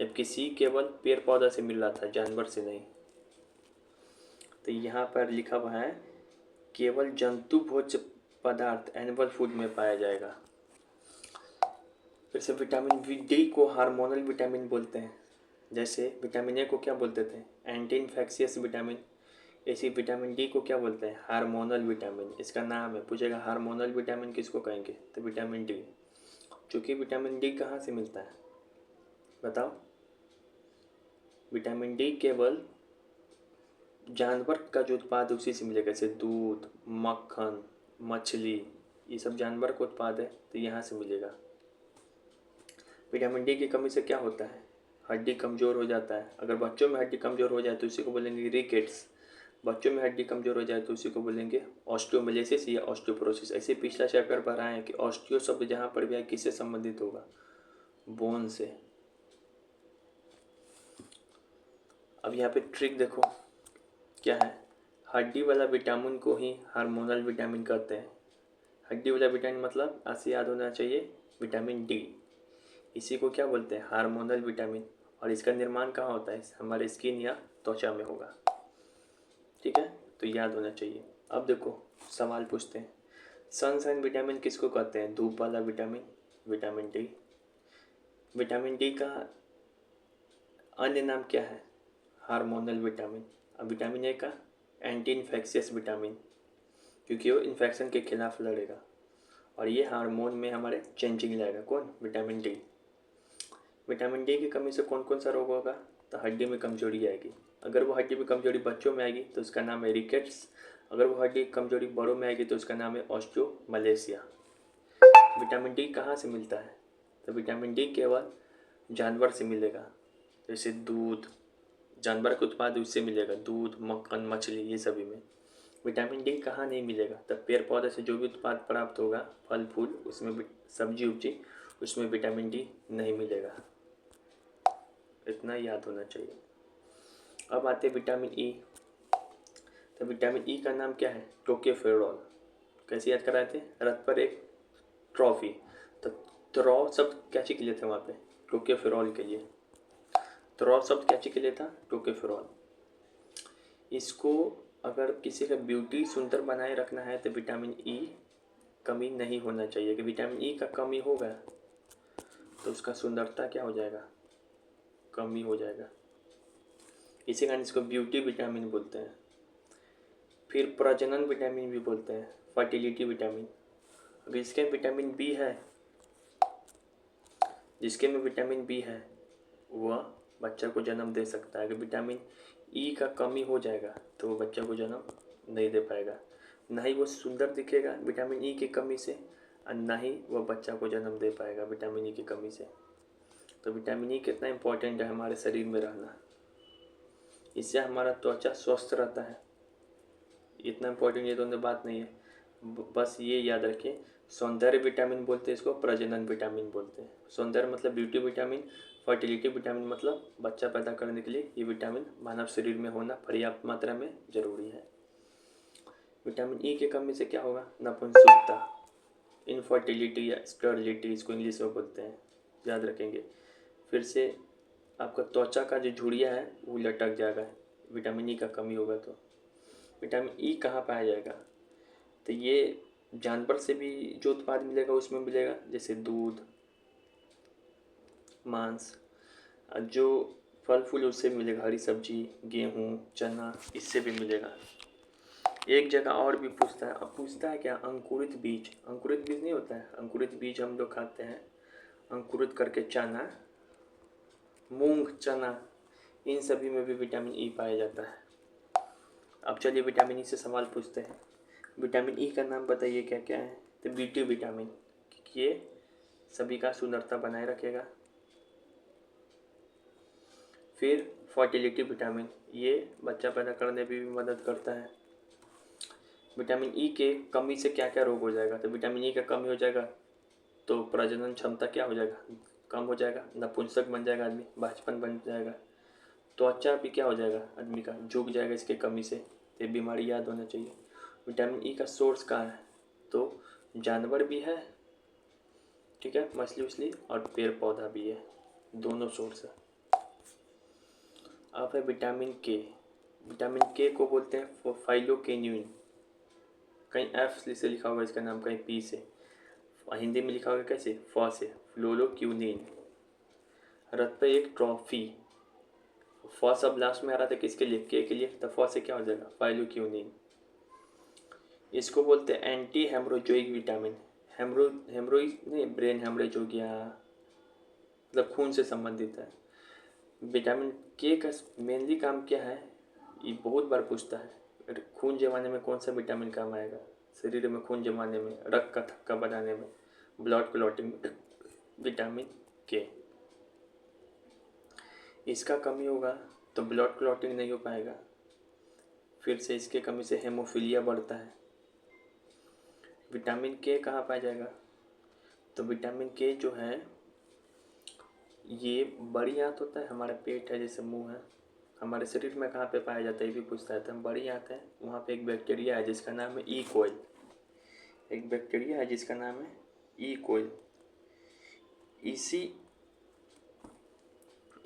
जबकि सी केवल पेड़ पौधा से मिल रहा था, जानवर से नहीं। तो यहाँ पर लिखा हुआ है केवल जंतु भोज्य पदार्थ एनिमल फूड में पाया जाएगा। फिर से विटामिन डी को हार्मोनल विटामिन बोलते हैं। जैसे विटामिन ए को क्या बोलते थे, एंटी इन्फेक्शियस विटामिन। ऐसी विटामिन डी को क्या बोलते हैं, हार्मोनल विटामिन। इसका नाम है, पूछेगा हार्मोनल विटामिन किसको कहेंगे, तो विटामिन डी। चूँकि विटामिन डी कहाँ से मिलता है बताओ, विटामिन डी केवल जानवर का जो उत्पाद उसी से मिलेगा, जैसे दूध, मक्खन, मछली, ये सब जानवर का उत्पाद है तो यहाँ से मिलेगा। विटामिन डी की कमी से क्या होता है, हड्डी कमज़ोर हो जाता है। अगर बच्चों में हड्डी कमज़ोर हो जाए तो उसी को बोलेंगे रिकेट्स। बच्चों में हड्डी कमज़ोर हो जाए तो उसी को बोलेंगे ऑस्टियोमिलेसिस या ऑस्टियोपोरोसिस। ऐसे पिछला चैप्टर पढ़ा है कि ऑस्टियो शब्द जहाँ पर भी है किससे संबंधित होगा, बोन से। अब यहाँ पे ट्रिक देखो क्या है, हड्डी वाला विटामिन को ही हार्मोनल विटामिन कहते हैं। हड्डी वाला विटामिन मतलब ऐसे याद होना चाहिए, विटामिन डी। इसी को क्या बोलते हैं, हार्मोनल विटामिन। और इसका निर्माण कहाँ होता है, हमारे स्किन या त्वचा में होगा। ठीक है, तो याद होना चाहिए। अब देखो सवाल पूछते हैं, सनशाइन विटामिन किसको कहते हैं, धूप वाला vitamin, vitamin D. Vitamin D का अन्य नाम क्या है, हार्मोनल विटामिन। अब विटामिन ए का एंटी इन्फेक्शियस विटामिन, क्योंकि वो इन्फेक्शन के खिलाफ लड़ेगा। और ये हार्मोन में हमारे चेंजिंग लाएगा, कौन, विटामिन डी। विटामिन डी की कमी से कौन कौन सा रोग होगा, तो हड्डी में कमजोरी आएगी। अगर वो हड्डी में कमजोरी बच्चों में आएगी तो उसका नाम है रिकेट्स। अगर वो हड्डी कमजोरी बड़ों में आएगी तो उसका नाम है ऑस्टियोमलेशिया। विटामिन डी कहाँ से मिलता है, तो विटामिन डी केवल जानवर से मिलेगा। जैसे दूध, जानवर के उत्पाद उससे मिलेगा, दूध, मक्खन, मछली, ये सभी में। विटामिन डी कहाँ नहीं मिलेगा, तब पेड़ पौधे से जो भी उत्पाद प्राप्त होगा, फल फूल, उसमें सब्जी उब्जी, उसमें विटामिन डी नहीं मिलेगा। इतना याद होना चाहिए। अब आते विटामिन ई। तो विटामिन ई का नाम क्या है, टोकोफेरोल। कैसे याद कराए थे, रथ पर एक ट्रॉफी। तो ट्रॉ शब्द क्या चीज़ के लिए थे वहाँ पे, टोकोफेरोल के लिए। थ्रो शब्द क्या चीज के लिए था? टोकोफेरॉल। इसको अगर किसी का ब्यूटी सुंदर बनाए रखना है तो विटामिन ई कमी नहीं होना चाहिए, कि विटामिन ई का कमी होगा तो उसका सुंदरता क्या हो जाएगा? कमी हो जाएगा। इसी कारण इसको ब्यूटी विटामिन बोलते हैं। फिर प्रजनन विटामिन भी बोलते हैं, फर्टिलिटी विटामिन। अगर इसके में विटामिन बी है, जिसके में विटामिन बी है वह बच्चा को जन्म दे सकता है। अगर विटामिन ई का कमी हो जाएगा तो वो बच्चा को जन्म नहीं दे पाएगा, ना ही वो सुंदर दिखेगा विटामिन ई की कमी से, और ना ही वह बच्चा को जन्म दे पाएगा विटामिन ई की कमी से। तो विटामिन ई कितना इम्पोर्टेंट है हमारे शरीर में रहना, इससे हमारा त्वचा स्वस्थ रहता है। इतना इम्पोर्टेंट ये दोनों बात नहीं है, बस ये याद रखिए। सौंदर्य विटामिन बोलते हैं इसको, प्रजनन विटामिन बोलते हैं। सौंदर्य मतलब ब्यूटी विटामिन, फर्टिलिटी विटामिन मतलब बच्चा पैदा करने के लिए ये विटामिन मानव शरीर में होना पर्याप्त मात्रा में जरूरी है। विटामिन ई की कमी से क्या होगा? नपुंसकता, इनफर्टिलिटी या स्टर्लिटी इसको इंग्लिश में बोलते हैं, याद रखेंगे। फिर से आपका त्वचा का जो झुर्रियाँ है वो लटक जाएगा, विटामिन ई का कमी होगा तो। विटामिन ई कहाँ पाया जाएगा? तो ये जानवर से भी जो उत्पाद मिलेगा उसमें मिलेगा, जैसे दूध, मांस, जो फल फूल उससे मिलेगा, हरी सब्जी, गेहूँ, चना, इससे भी मिलेगा। एक जगह और भी पूछता है, अब पूछता है क्या? अंकुरित बीज। अंकुरित बीज नहीं होता है, अंकुरित बीज हम लोग खाते हैं, अंकुरित करके चना, मूंग, चना, इन सभी में भी विटामिन ई पाया जाता है। अब चलिए विटामिन ई से सवाल पूछते हैं। विटामिन ई का नाम बताइए क्या क्या है? तो ब्यूटी विटामिन, क्योंकि ये सभी का सुंदरता बनाए रखेगा। फिर फर्टिलिटी विटामिन, ये बच्चा पैदा करने में भी मदद करता है। विटामिन ई के कमी से क्या क्या रोग हो जाएगा? तो विटामिन ई का कमी हो जाएगा तो प्रजनन क्षमता क्या हो जाएगा? कम हो जाएगा, नपुंसक बन जाएगा आदमी, बांझपन बन जाएगा। त्वचा भी क्या हो जाएगा आदमी का? झुक जाएगा इसके कमी से। ये बीमारी याद होना चाहिए। विटामिन ई का सोर्स कहाँ है? तो जानवर भी है, ठीक है, मछली उछली, और पेड़ पौधा भी है, दोनों सोर्स है। अब है विटामिन के। विटामिन के को बोलते हैं फाइलोकेन्यून, कहीं एफ से लिखा होगा इसका नाम, कहीं पी से, हिंदी में लिखा होगा कैसे? फ से, फ्लोरोक्यूनिन। रथ पे एक ट्रॉफी, फ सब लास्ट में आ रहा था किसके लिए? के लिए, तो फ से क्या हो जाएगा? फाइलोक्यूनिन। इसको बोलते हैं एंटी हेमरोजोइक विटामिन। हेमरोइड नहीं, ब्रेन हेमरेज हो गया, मतलब खून से संबंधित है। विटामिन के का मेनली काम क्या है? ये बहुत बार पूछता है, खून जमाने में कौन सा विटामिन काम आएगा? शरीर में खून जमाने में, रक्त का थक्का बनाने में, ब्लड क्लॉटिंग, विटामिन के। इसका कमी होगा तो ब्लड क्लॉटिंग नहीं हो पाएगा। फिर से इसके कमी से हेमोफीलिया बढ़ता है। विटामिन के कहाँ पाया जाएगा? तो विटामिन के जो है ये बड़ी आंत होता है, हमारा पेट है जैसे मुंह है, हमारे शरीर में कहाँ पे पाया जाता है ये भी पूछता है। तो हम बड़ी आंत है, वहाँ पे एक बैक्टीरिया है जिसका नाम है ई कोई। एक बैक्टीरिया है जिसका नाम है ई कोई। इसी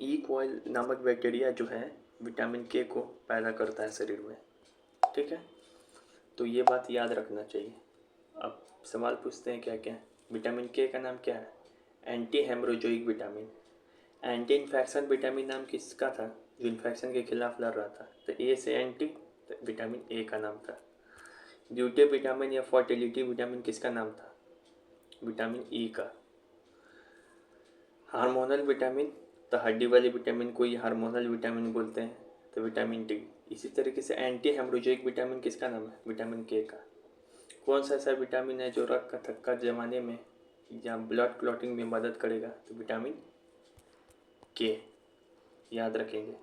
ई कोई नामक बैक्टीरिया जो है विटामिन के को पैदा करता है शरीर में, ठीक है। तो ये बात याद रखना चाहिए। अब सवाल पूछते हैं क्या क्या? विटामिन के का नाम क्या है? Anti haemorrhagic vitamin. Anti infection vitamin नाम किसका था? जो इन्फेक्शन के खिलाफ लड़ रहा था, तो ए से एंटी, तो विटामिन ए का नाम था। ब्यूटी विटामिन या फर्टिलिटी विटामिन किसका नाम था? विटामिन ई का। हार्मोनल विटामिन, तो हड्डी वाली विटामिन को ही हार्मोनल विटामिन बोलते हैं, तो विटामिन डी। इसी तरीके से एंटी हेमरोजोइक विटामिन किसका नाम है? विटामिन के का। कौन सा ऐसा विटामिन है जो रक्त का थक्का जमाने में या ब्लड क्लॉटिंग में मदद करेगा? तो विटामिन के, याद रखेंगे।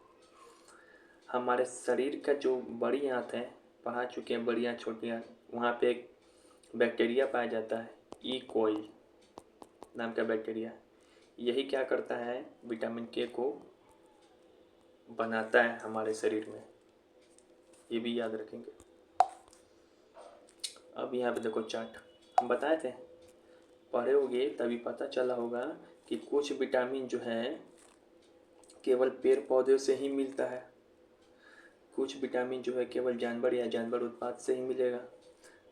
हमारे शरीर का जो बड़ी आंत है, पढ़ा चुके हैं बड़ी आंत छोटी आंत, वहाँ पे एक बैक्टीरिया पाया जाता है ई कोई नाम का बैक्टीरिया। यही क्या करता है? विटामिन के को बनाता है हमारे शरीर में, ये भी याद रखेंगे। अब यहाँ पे देखो चार्ट, हम बताए थे, पढ़े होगे तभी पता चला होगा कि कुछ विटामिन जो है केवल पेड़ पौधों से ही मिलता है। कुछ विटामिन जो है केवल जानवर या जानवर उत्पाद से ही मिलेगा।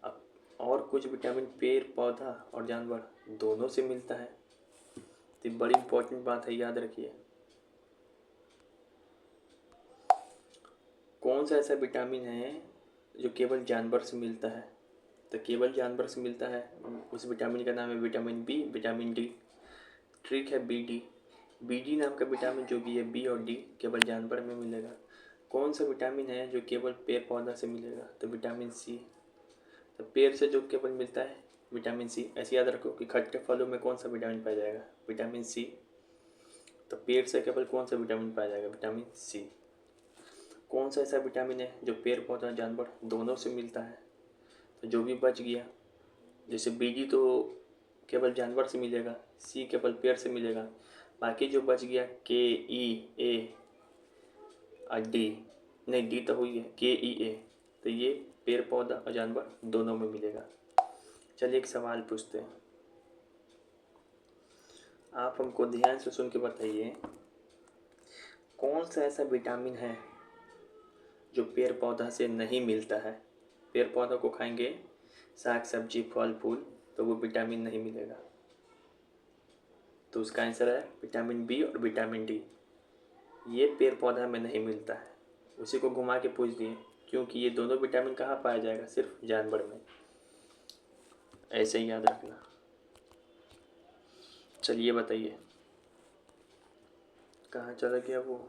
अब और कुछ विटामिन पेड़ पौधा और जानवर दोनों से मिलता है। तो ये बड़ी इंपॉर्टेंट बात है, याद रखिए। कौन सा ऐसा विटामिन है जो केवल जानवर से मिलता है? तो केवल जानवर से मिलता है, उस विटामिन का नाम है vitamin B, vitamin D. Trick है बी डी नाम का विटामिन जो भी है, बी और डी केवल जानवर में मिलेगा। कौन सा विटामिन है जो केवल पेड़ पौधा से मिलेगा? तो विटामिन सी। तो पेड़ से जो केवल मिलता है विटामिन सी। ऐसे याद रखो कि खट्टे फलों में कौन सा विटामिन पाया जाएगा? Vitamin C. तो पेड़ से केवल कौन सा विटामिन पाया जाएगा? Vitamin C. कौन सा ऐसा विटामिन है जो पेड़ पौधा जानवर दोनों से मिलता है? तो जो भी बच गया, जैसे बी डी तो केवल जानवर से मिलेगा, सी केवल पेड़ से मिलेगा, बाकी जो बच गया के ई ए और डी, नहीं डी तो हुई है, के ई ए, तो ये पेड़ पौधा और जानवर दोनों में मिलेगा। चलिए एक सवाल पूछते हैं, आप हमको ध्यान से सुन के बताइए, कौन सा ऐसा विटामिन है जो पेड़ पौधा से नहीं मिलता है? पेड़ पौधा को खाएंगे, साग सब्जी फल फूल, तो वो विटामिन नहीं मिलेगा। तो उसका आंसर है विटामिन बी और विटामिन डी। ये पेड़ पौधा में नहीं मिलता है। उसी को घुमा के पूछ दिए, क्योंकि ये दोनों विटामिन कहाँ पाया जाएगा? सिर्फ जानवर में। ऐसे ही याद रखना। चलिए बताइए, कहाँ चला गया वो?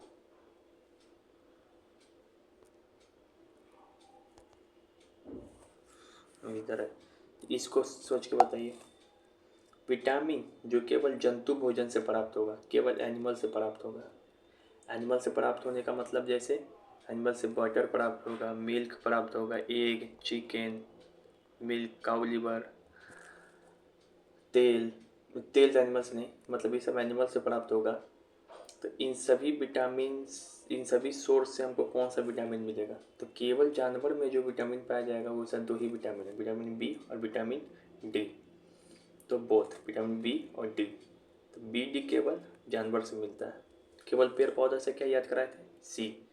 इधर है, इसको सोच के बताइए। विटामिन जो केवल जंतु भोजन से प्राप्त होगा, केवल एनिमल से प्राप्त होगा। एनिमल से प्राप्त होने का मतलब जैसे एनिमल से बटर प्राप्त होगा, मिल्क प्राप्त होगा, एग, चिकन, मिल्क, काऊ लिवर, तेल तो एनिमल से नहीं, मतलब ये सब एनिमल से प्राप्त होगा। तो इन सभी विटामिन, इन सभी सोर्स से हमको कौन सा विटामिन मिलेगा? तो केवल जानवर में जो विटामिन पाया जाएगा वो सब दो ही विटामिन है, विटामिन बी और विटामिन डी। तो बोथ विटामिन बी और डी। तो बी डी केवल जानवर से मिलता है। केवल पेड़ पौधा से क्या याद कराए थे? सी।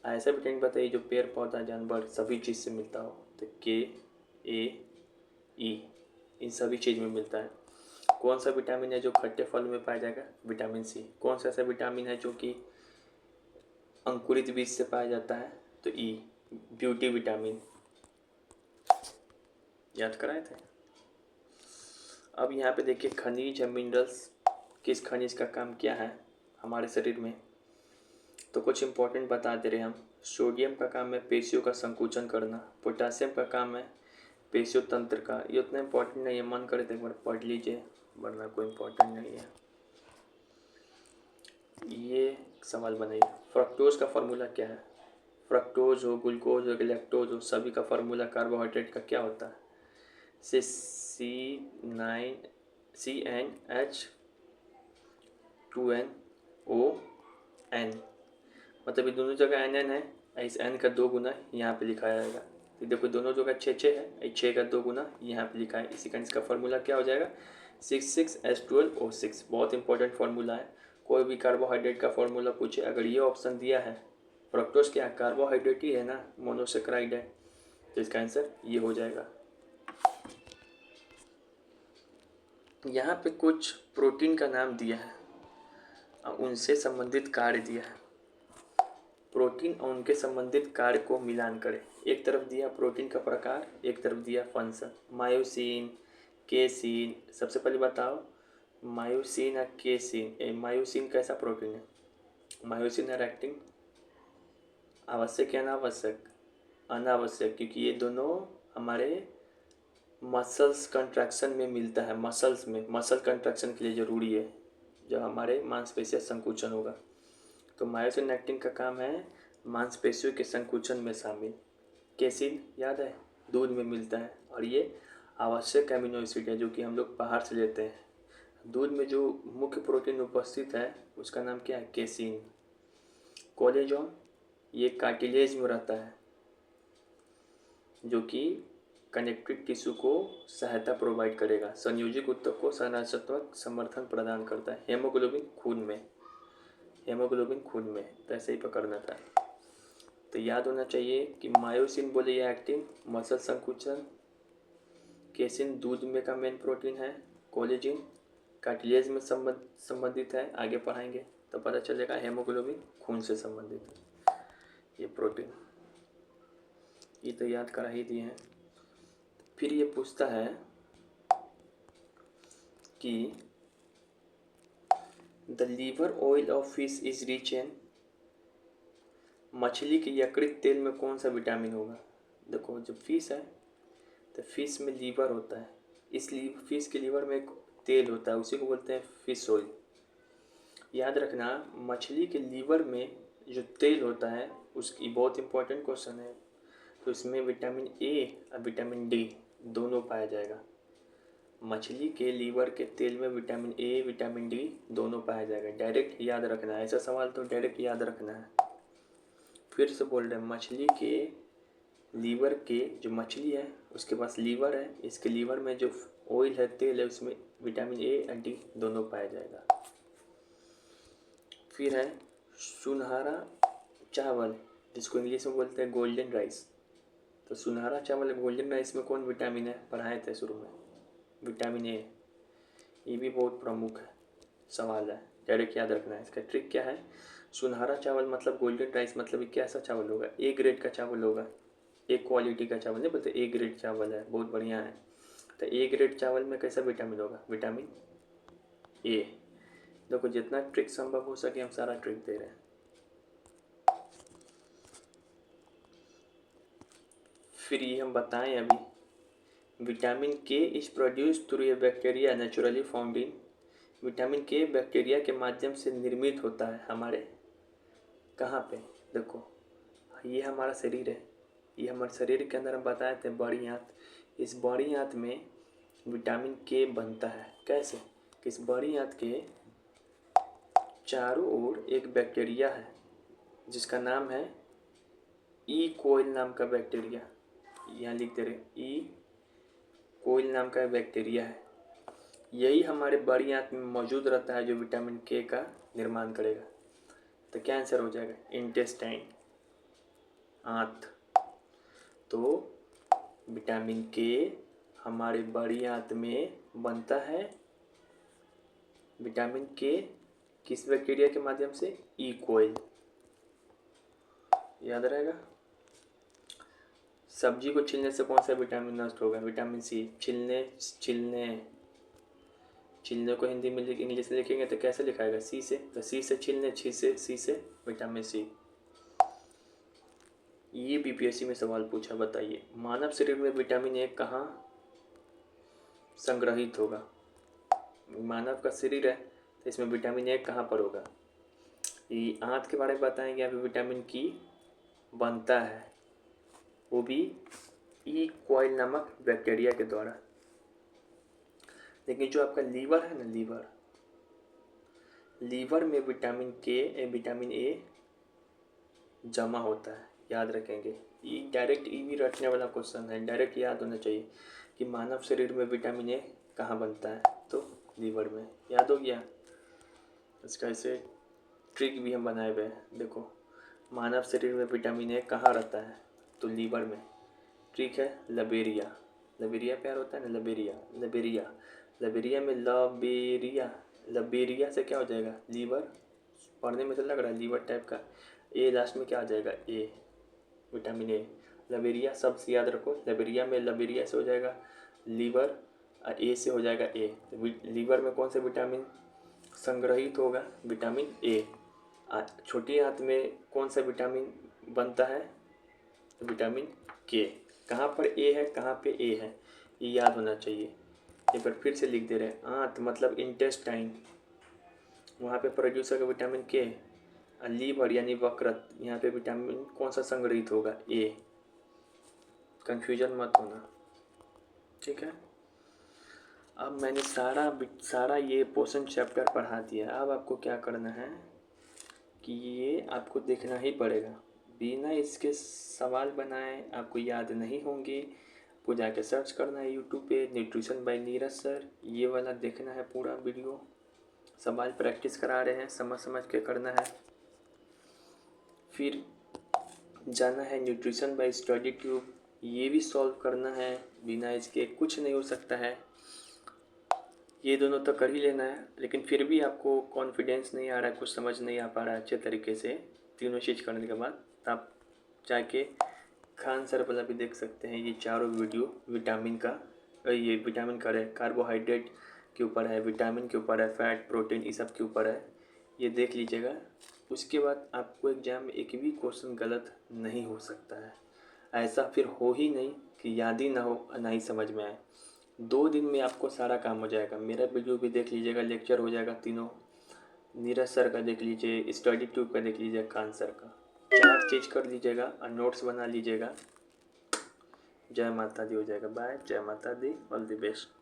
ऐसा विटामिन बताइए जो पेड़ पौधा जानवर सभी चीज़ से मिलता हो। तो के ए ई, इन सभी चीज़ में मिलता है। कौन सा विटामिन है जो खट्टे फल में पाया जाएगा? Vitamin C. कौन सा ऐसा विटामिन है जो कि अंकुरित बीज से पाया जाता है? तो ई, ब्यूटी विटामिन। याद कराए थे। अब यहाँ पे देखिए खनिज या मिनरल्स, किस खनिज का काम क्या है हमारे शरीर में, तो कुछ इंपॉर्टेंट बता दे रहे हम। सोडियम का काम है पेशियों का संकुचन करना। पोटासियम का काम है पेशियों तंत्र का। ये उतना इम्पोर्टेंट नहीं है, मन करे तो एक बार पढ़ लीजिए, वरना कोई इम्पोर्टेंट नहीं है। ये सवाल बनाइए, फ्रक्टोज का फार्मूला क्या है? फ्रक्टोज हो, ग्लूकोज हो, लैक्टोज हो, सभी का फार्मूला कार्बोहाइड्रेट का क्या होता है? CH2N मतलब ये दोनों जगह NN है, इस N का 2 गुना यहाँ पे लिखा जाएगा। तो देखो दोनों जगह 6 है, 6 का 2 गुना यहाँ पे लिखा है। इसी का इसका फार्मूला क्या हो जाएगा? 66H12O6। बहुत इंपॉर्टेंट फार्मूला है। कोई भी कार्बोहाइड्रेट का फार्मूला पूछे, अगर ये ऑप्शन दिया है, फ्रक्टोज क्या कार्बोहाइड्रेट ही है ना, मोनोसेक्राइड है, तो इसका आंसर ये हो जाएगा। यहाँ पे कुछ प्रोटीन का नाम दिया है और उनसे संबंधित कार्य दिया है। प्रोटीन और उनके संबंधित कार्य को मिलान करें। एक तरफ दिया प्रोटीन का प्रकार, एक तरफ दिया फंक्शन। Myosin, casein. सबसे पहले बताओ मायोसिन और केसिन। मायोसिन कैसा प्रोटीन है? मायोसिन है एक्टिंग, आवश्यक या अनावश्यक? अनावश्यक, क्योंकि ये दोनों हमारे मसल्स कंट्रैक्शन में मिलता है। मसल्स में, मसल कंट्रैक्शन के लिए ज़रूरी है जब हमारे मांसपेशियां संकुचन होगा। तो मायोसिन एक्टिन का काम है मांसपेशियों के संकुचन में शामिल। केसिन याद है, दूध में मिलता है और ये आवश्यक एमिनो एसिड है जो कि हम लोग बाहर से लेते हैं। दूध में जो मुख्य प्रोटीन उपस्थित है उसका नाम क्या है? केसिन। कोलेजन ये कार्टिलेज में रहता है जो कि कनेक्टिव टिश्यू को सहायता प्रोवाइड करेगा। संयोजित ऊतक को संरचनात्मक समर्थन प्रदान करता है। हेमोग्लोबिन खून में, हेमोग्लोबिन खून में, तो ऐसे ही पकड़ना था। तो याद होना चाहिए कि मायोसिन बोले ये एक्टिन मसल संकुचन, केसिन दूध में का मेन प्रोटीन है, कोलेजिन कार्टिलेज में संबंधित है, आगे पढ़ाएंगे तो पता चलेगा। हेमोग्लोबिन खून से संबंधित है ये प्रोटीन, ये तो याद करा ही दिए हैं। फिर ये पूछता है कि the liver oil of fish is rich in, मछली के यकृत तेल में कौन सा विटामिन होगा। देखो जब फिश है तो फिश में लीवर होता है, इसलिए फिश के लीवर में एक तेल होता है, उसी को बोलते हैं फिश ऑयल। याद रखना मछली के लीवर में जो तेल होता है उसकी बहुत इंपॉर्टेंट क्वेश्चन है, तो इसमें विटामिन ए और विटामिन डी दोनों पाया जाएगा। मछली के लीवर के तेल में विटामिन ए विटामिन डी दोनों पाया जाएगा, डायरेक्ट याद रखना है, ऐसा सवाल तो डायरेक्ट याद रखना है। फिर से बोल रहे हैं, मछली के लीवर के जो मछली है उसके पास लीवर है, इसके लीवर में जो ऑयल है तेल है उसमें विटामिन ए और डी दोनों पाया जाएगा। फिर है सुनहरा चावल, जिसको इंग्लिश में बोलते हैं गोल्डन राइस। तो सुनहरा चावल गोल्डन राइस में कौन विटामिन है, पढ़ाए थे शुरू में, विटामिन ए। ये भी बहुत प्रमुख है सवाल है, डायरेक्ट याद रखना है। इसका ट्रिक क्या है, सुनहरा चावल मतलब गोल्डन राइस मतलब ये कैसा चावल होगा, ए ग्रेड का चावल होगा, एक क्वालिटी का चावल नहीं बोलते, ए ग्रेड चावल है, बहुत बढ़िया है। तो ए ग्रेड चावल में कैसा विटामिन होगा, विटामिन ए। देखो जितना ट्रिक संभव हो सके हम सारा ट्रिक दे रहे हैं। फिर ये हम बताएं अभी, विटामिन के is produce through a bacteria naturally found in, vitamin के बैक्टीरिया के माध्यम से निर्मित होता है हमारे कहाँ पे, देखो ये हमारा शरीर है, ये हमारे शरीर के अंदर हम बताए थे बड़ी आंत, इस बड़ी आंत में विटामिन के बनता है। कैसे, कि इस बड़ी आंत के चारों ओर एक बैक्टीरिया है जिसका नाम है ई कोइल नाम का बैक्टीरिया, यहाँ लिख दे रहे, ई कोइल नाम का बैक्टीरिया है, यही हमारे बड़ी आंत में मौजूद रहता है जो विटामिन के का निर्माण करेगा। तो क्या आंसर हो जाएगा, इंटेस्टाइन, आंत। तो विटामिन के हमारे बड़ी आंत में बनता है, विटामिन के किस बैक्टीरिया के माध्यम से, ई कोइल, याद रहेगा। सब्जी को छीलने से कौन सा विटामिन नष्ट होगा, विटामिन सी। छीलने छीलने छीलने को हिंदी में इंग्लिश में लिखेंगे तो कैसे लिखाएगा, सी से, तो सी से छीलने, सी से विटामिन सी। ये बीपीएससी में सवाल पूछा, बताइए मानव शरीर में विटामिन ए कहाँ संग्रहित होगा, मानव का शरीर है तो इसमें विटामिन ए कहाँ पर होगा। ये आंत के बारे में बताएंगे, यहाँ पे विटामिन की बनता है, वो भी ई कोइल नामक बैक्टीरिया के द्वारा। लेकिन जो आपका लीवर है ना, लीवर में विटामिन ए जमा होता है, याद रखेंगे। ये डायरेक्ट ई भी रटने वाला क्वेश्चन है, डायरेक्ट याद होना चाहिए कि मानव शरीर में विटामिन ए कहाँ बनता है, तो लीवर में, याद हो गया। इसका ऐसे ट्रिक भी हम बनाए हुए हैं, देखो मानव शरीर में विटामिन ए कहाँ रहता है, तो लीवर में। ट्रिक है लबेरिया, लबेरिया प्यार होता है ना, लबेरिया में लबेरिया से क्या हो जाएगा, लीवर, पढ़ने में तो लग रहा है लीवर टाइप का, ए लास्ट में क्या आ जाएगा, ए, विटामिन ए। लबेरिया शब्द से याद रखो, लबेरिया से हो जाएगा लीवर, ए से हो जाएगा ए। तो लीवर में कौन सा विटामिन संग्रहित होगा, विटामिन ए। छोटी आंत में कौन सा विटामिन बनता है, तो विटामिन के। कहाँ पर ए है, कहाँ पे ए है, ये याद होना चाहिए। एक बार फिर से लिख दे रहे हैं, आंत मतलब इंटेस्टाइन, वहाँ पे प्रोड्यूस होगा विटामिन के। लीवर यानी वक्रत, यहाँ पे विटामिन कौन सा संग्रहित होगा, ए। कंफ्यूजन मत होना, ठीक है। अब मैंने सारा ये पोर्शन चैप्टर पढ़ा दिया। अब आपको क्या करना है कि ये आपको देखना ही पड़ेगा, बिना इसके सवाल बनाए आपको याद नहीं होंगे। आपको जाके सर्च करना है यूट्यूब पे, न्यूट्रिशन बाय नीरज सर, ये वाला देखना है पूरा वीडियो, सवाल प्रैक्टिस करा रहे हैं, समझ समझ के करना है। फिर जाना है न्यूट्रिशन बाय स्टडी ट्यूब, ये भी सॉल्व करना है, बिना इसके कुछ नहीं हो सकता है। ये दोनों तो कर ही लेना है, लेकिन फिर भी आपको कॉन्फिडेंस नहीं आ रहा है, कुछ समझ नहीं आ पा रहा है अच्छे तरीके से तीनों चीज़ करने के बाद, तो आप जाके खान सर वाला भी देख सकते हैं। ये चारों वीडियो विटामिन का, ये विटामिन का है, कार्बोहाइड्रेट के ऊपर है, विटामिन के ऊपर है, फैट प्रोटीन ये सब के ऊपर है, ये देख लीजिएगा। उसके बाद आपको एग्ज़ाम में एक भी क्वेश्चन गलत नहीं हो सकता है। ऐसा फिर हो ही नहीं कि याद ही ना हो, ना ही समझ में आए। 2 दिन में आपको सारा काम हो जाएगा। मेरा वीडियो भी देख लीजिएगा, लेक्चर हो जाएगा तीनों। नीरज सर का देख लीजिए, स्टडी ट्यूब का देख लीजिए, खान सर का, 4 चीज़ कर लीजिएगा और नोट्स बना लीजिएगा। जय माता दी हो जाएगा। बाय, जय माता दी, ऑल द बेस्ट।